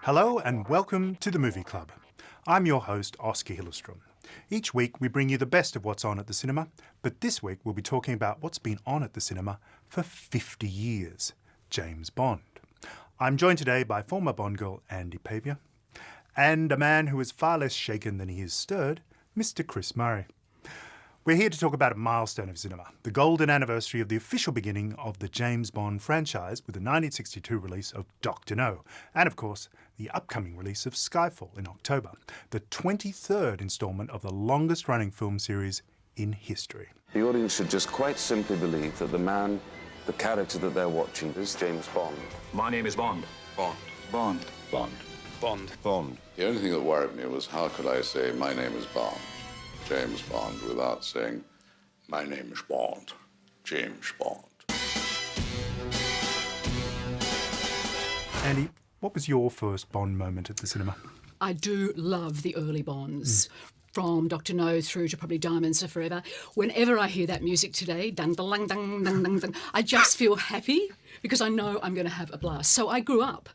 Hello and welcome to the Movie Club. I'm your host, Oscar Hillerstrom. Each week we bring you the best of what's on at the cinema, but this week we'll be talking about what's been on at the cinema for 50 years, James Bond. I'm joined today by former Bond girl Andie Paviour, and a man who is far less shaken than he is stirred, Mr. Chris Murray. We're here to talk about a milestone of cinema, the golden anniversary of the official beginning of the James Bond franchise with the 1962 release of Dr. No, and of course, the upcoming release of Skyfall in October, the 23rd instalment of the longest-running film series in history. The audience should just quite simply believe that the character that they're watching is James Bond. My name is Bond. Bond. Bond. Bond. Bond. Bond. The only thing that worried me was how could I say, my name is Bond, James Bond, without saying, my name is Bond, James Bond. Andie, what was your first Bond moment at the cinema? I do love the early Bonds. From Dr. No through to probably Diamonds Are Forever. Whenever I hear that music today, dun dun dun dun dun dun, I just feel happy because I know I'm going to have a blast. So I grew up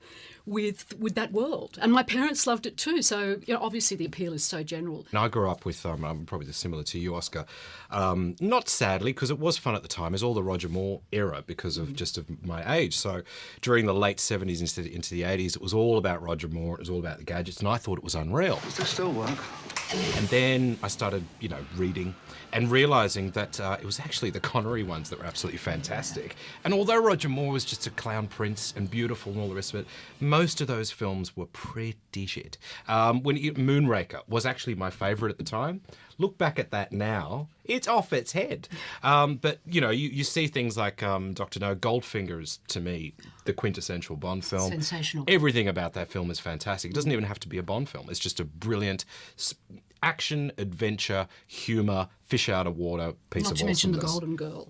with that world, and my parents loved it too. So obviously the appeal is so general. And I grew up with I'm probably similar to you, Oscar. Not sadly, because it was fun at the time. It's all the Roger Moore era because of just of my age. So during the late 70s into the 80s, it was all about Roger Moore. It was all about the gadgets, and I thought it was unreal. Does this still work? And then I started, reading and realising that it was actually the Connery ones that were absolutely fantastic. And although Roger Moore was just a clown prince and beautiful and all the rest of it, most of those films were pretty shit. Moonraker was actually my favourite at the time. Look back at that now, it's off its head. But, you see things like Dr. No. Goldfinger is, to me, the quintessential Bond film. Sensational. Everything about that film is fantastic. It doesn't even have to be a Bond film. It's just a brilliant action, adventure, humour, fish out of water piece of awesomeness. Not to mention the Golden Girl.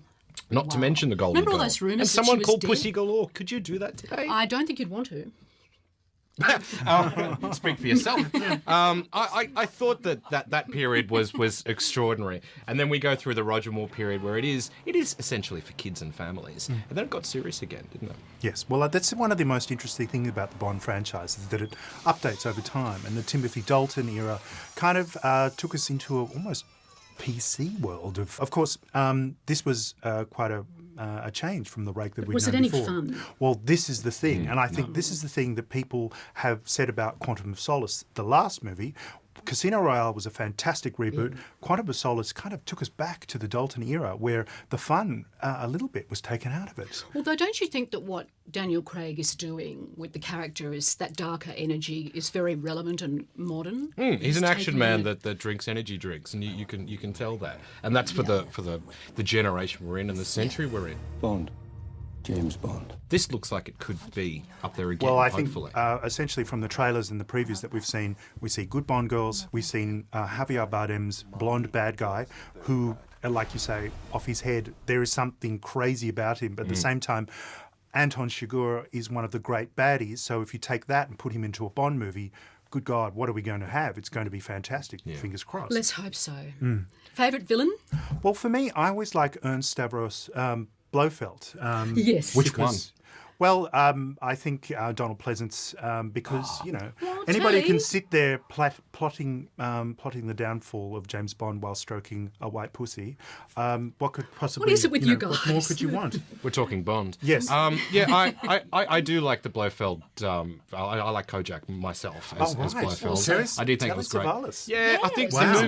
Not to mention the Golden Girl. Remember all those rumours and that someone she was called dead? Pussy Galore. Could you do that today? I don't think you'd want to. Speak for yourself. I thought that period was extraordinary, and then we go through the Roger Moore period where it is essentially for kids and families, and then it got serious again, didn't it? Yes, well, that's one of the most interesting things about the Bond franchise, is that it updates over time, and the Timothy Dalton era kind of took us into an almost PC world. Of course, this was quite a change from the rake that we'd known before. Was it any fun? Well, this is the thing, and I think this is the thing that people have said about Quantum of Solace, the last movie. Casino Royale was a fantastic reboot. Quantum of Solace kind of took us back to the Dalton era where the fun a little bit was taken out of it. Although don't you think that what Daniel Craig is doing with the character is that darker energy is very relevant and modern? He's an action man that drinks energy drinks, and you can tell that. And that's for the generation we're in and the century we're in. Bond. James Bond. This looks like it could be up there again, Well, I hopefully. think essentially from the trailers and the previews that we've seen, we see good Bond girls, we've seen Javier Bardem's blonde bad guy who, like you say, off his head, there is something crazy about him, but at the same time, Anton Chigurh is one of the great baddies, so if you take that and put him into a Bond movie, good God, what are we going to have? It's going to be fantastic, fingers crossed. Let's hope so. Favourite villain? Well, for me, I always like Ernst Stavros Blofeld. Yes. Which one? Well, I think Donald Pleasance, because anybody Tony. can sit there plotting the downfall of James Bond while stroking a white pussy. What could possibly? What is it with you What more guys? could you want? We're talking Bond. Yes. I do like the Blofeld. I like Kojak myself as Blofeld. Serious? I do think it was Telly great. Savalas. Yeah, I think Wow.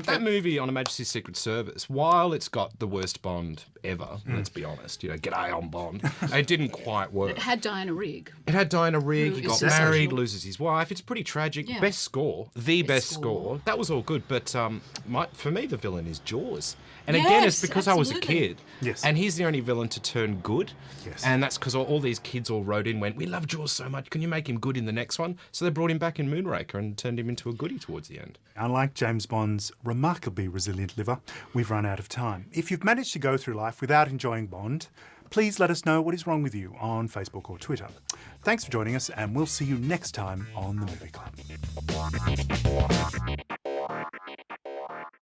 that movie on Her Majesty's Secret Service, while it's got the worst Bond ever, let's be honest, g'day on Bond, it didn't quite work. It had Diana Rigg. It had Diana Rigg, he Who got is married, sensational. loses his wife. It's pretty tragic. Yeah. Best score. The best score. That was all good. But for me, the villain is Jaws. And again, it's Yes, because I was a absolutely. kid. Yes. And he's the only villain to turn good. Yes. And that's because all these kids all wrote in, went, we love Jaws so much. Can you make him good in the next one? So they brought him back in Moonraker and turned him into a goodie towards the end. Unlike James Bond's remarkably resilient liver, we've run out of time. If you've managed to go through life without enjoying Bond, please let us know what is wrong with you on Facebook or Twitter. Thanks for joining us, and we'll see you next time on The Movie Club.